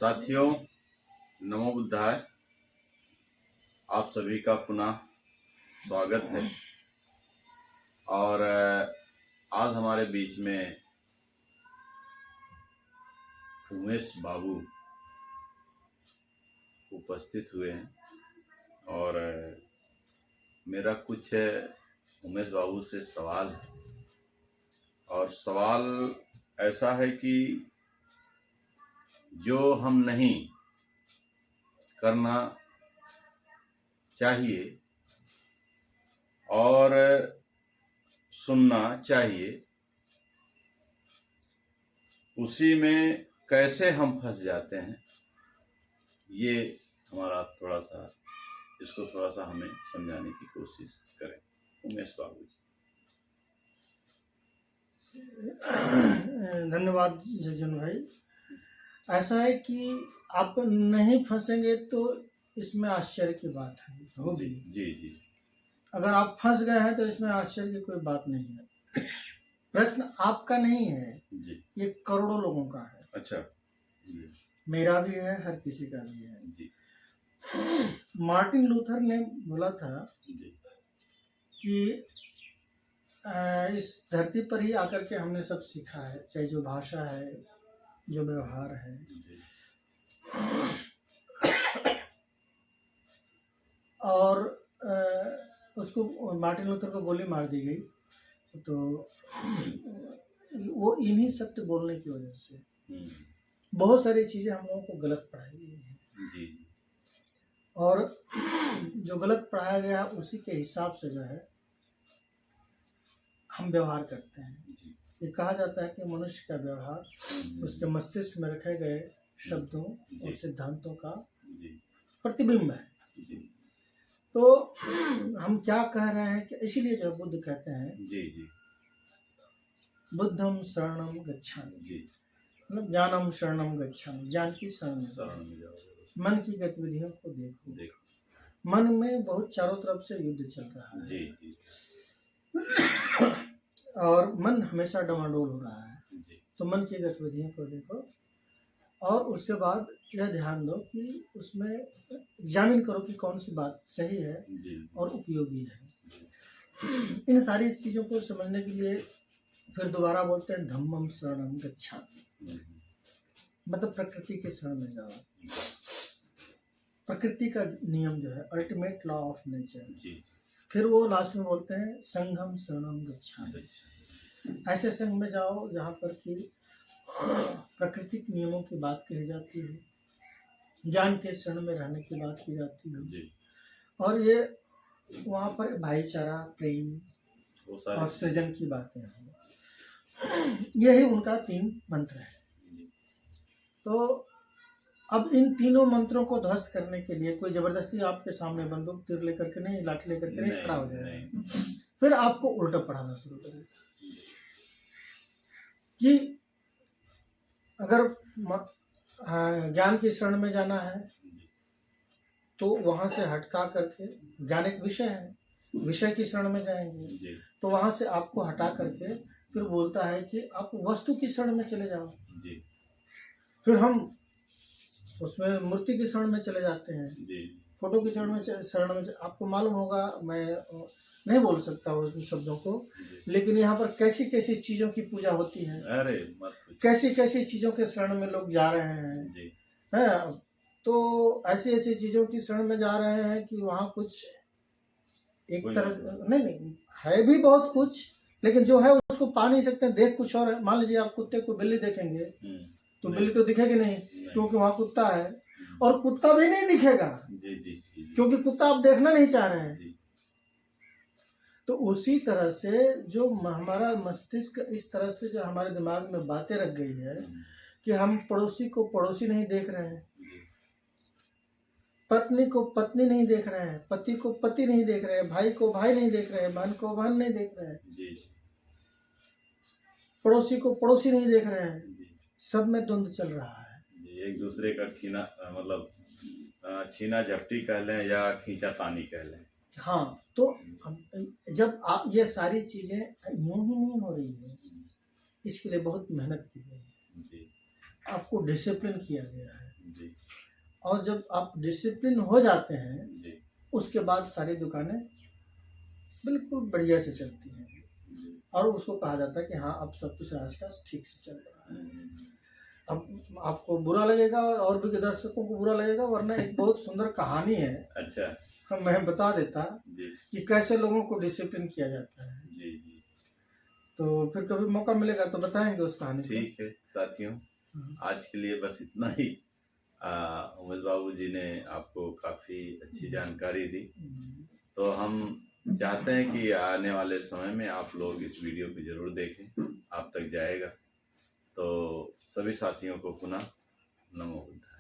साथियों, नमो बुद्धाय। आप सभी का पुनः स्वागत है। और आज हमारे बीच में उमेश बाबू उपस्थित हुए हैं और मेरा कुछ उमेश बाबू से सवाल है। और सवाल ऐसा है कि जो हम नहीं करना चाहिए और सुनना चाहिए, उसी में कैसे हम फंस जाते हैं, ये हमारा थोड़ा सा हमें समझाने की कोशिश करें। उमेश बाबू जी। धन्यवाद जगन भाई। ऐसा है कि आप नहीं फंसेंगे तो इसमें आश्चर्य की बात होगी। जी जी। अगर आप फंस गए हैं तो इसमें आश्चर्य की कोई बात नहीं है। प्रश्न आपका नहीं है जी। ये करोड़ों लोगों का है। अच्छा जी। मेरा भी है, हर किसी का भी है जी। मार्टिन लूथर ने बोला था जी। कि इस धरती पर ही आकर के हमने सब सीखा है, चाहे जो भाषा है, जो व्यवहार है। और उसको मार्टिन लूथर को गोली मार दी गई, तो वो इन्हीं सत्य बोलने की वजह से बहुत सारी चीज़ें हम लोगों को गलत पढ़ाई गई हैं जी। और जो गलत पढ़ाया गया उसी के हिसाब से जो है हम व्यवहार करते हैं। जी। ये कहा जाता है कि मनुष्य का व्यवहार उसके मस्तिष्क में रखे गए शब्दों और सिद्धांतों का प्रतिबिंब है। तो हम क्या कह रहे हैं कि इसीलिए जो बुद्ध कहते हैं जी जी, बुद्धम शरणम गच्छामि, मतलब ज्ञानम शरणम गच्छामि, ज्ञान की शरण में जाओ। मन की गतिविधियों को देखो। मन में बहुत चारों तरफ से युद्ध चल रहा है। जी जी। और मन हमेशा डमाडोल हो रहा है। तो मन की गतिविधियों को देखो और उसके बाद यह ध्यान दो कि उसमें एग्जामिन करो कि कौन सी बात सही है और उपयोगी है। इन सारी चीज़ों को समझने के लिए फिर दोबारा बोलते हैं धम्मम शरणम गच्छामि, मतलब प्रकृति के शरण में जाओ। प्रकृति का नियम जो है अल्टीमेट लॉ ऑफ नेचर। फिर वो लास्ट में बोलते हैं संघम शरणम गच्छामि, ऐसे संघ में जाओ जहाँ पर कि प्राकृतिक नियमों की बात कही जाती है, ज्ञान के शरण में रहने की बात की जाती है। और ये वहाँ पर भाईचारा, प्रेम और सृजन की बातें हैं। यही उनका 3 मंत्र है। तो अब इन तीनों मंत्रों को ध्वस्त करने के लिए कोई जबरदस्ती आपके सामने बंदूक तीर लेकर के नहीं, लाठी लेकर के नहीं खड़ा हो जाएगा, फिर आपको उल्टा पढ़ाना शुरू करेगा कि अगर ज्ञान की शरण में जाना है तो वहाँ से हटका करके, ज्ञान एक विषय है, विषय की शरण में जाएंगे तो वहाँ से आपको हटा करके फिर बोलता है कि आप वस्तु की शरण में चले जाओ। फिर हम उसमें मूर्ति की शरण में चले जाते हैं, फोटो की शरण में आपको मालूम होगा, मैं नहीं बोल सकता उन शब्दों को, लेकिन यहाँ पर कैसी कैसी चीज़ों की पूजा होती है, अरे कैसी कैसी चीज़ों के शरण में लोग जा रहे हैं। तो ऐसी ऐसी चीज़ों की शरण में जा रहे हैं कि वहाँ कुछ एक तरह नहीं है भी बहुत कुछ, लेकिन जो है उसको पा नहीं सकते, देख कुछ और है। मान लीजिए आप कुत्ते को बिल्ली देखेंगे तो बिल्ली तो दिखेगी नहीं, क्योंकि वहाँ कुत्ता है, और कुत्ता भी नहीं दिखेगा क्योंकि कुत्ता आप देखना नहीं चाह रहे हैं। तो उसी तरह से जो हमारा मस्तिष्क इस तरह से जो हमारे दिमाग में बातें रख गई है कि हम पड़ोसी को पड़ोसी नहीं देख रहे हैं, पत्नी को पत्नी नहीं देख रहे हैं, पति को पति नहीं देख रहे हैं, भाई को भाई नहीं देख रहे हैं, बहन को बहन नहीं देख रहे हैं, पड़ोसी को पड़ोसी नहीं देख रहे हैं, सब में द्वंद चल रहा है। एक दूसरे का छीना झपटी कह लें या खींचा तानी कह लें। हाँ, तो जब आप ये सारी चीजें यूं ही नहीं हो रही है, इसके लिए बहुत मेहनत की गई है, आपको डिसिप्लिन किया गया है। और जब आप डिसिप्लिन हो जाते हैं जी उसके बाद सारी दुकानें बिल्कुल बढ़िया से चलती हैं जी और उसको कहा जाता है कि हाँ अब सब कुछ राजकाज ठीक से चल रहा है। अब आपको बुरा लगेगा और भी दर्शकों को बुरा लगेगा, वरना एक बहुत सुंदर कहानी है, अच्छा मैं बता देता जी कि कैसे लोगों को डिसिप्लिन किया जाता है। जी जी तो फिर कभी मौका मिलेगा तो बताएंगे उस कहानी को। ठीक है साथियों, आज के लिए बस इतना ही। उमेश बाबू जी ने आपको काफ़ी अच्छी जानकारी दी, तो हम चाहते हैं कि आने वाले समय में आप लोग इस वीडियो को ज़रूर देखें, आप तक जाएगा। तो सभी साथियों को पुनः नमो बुद्धाय।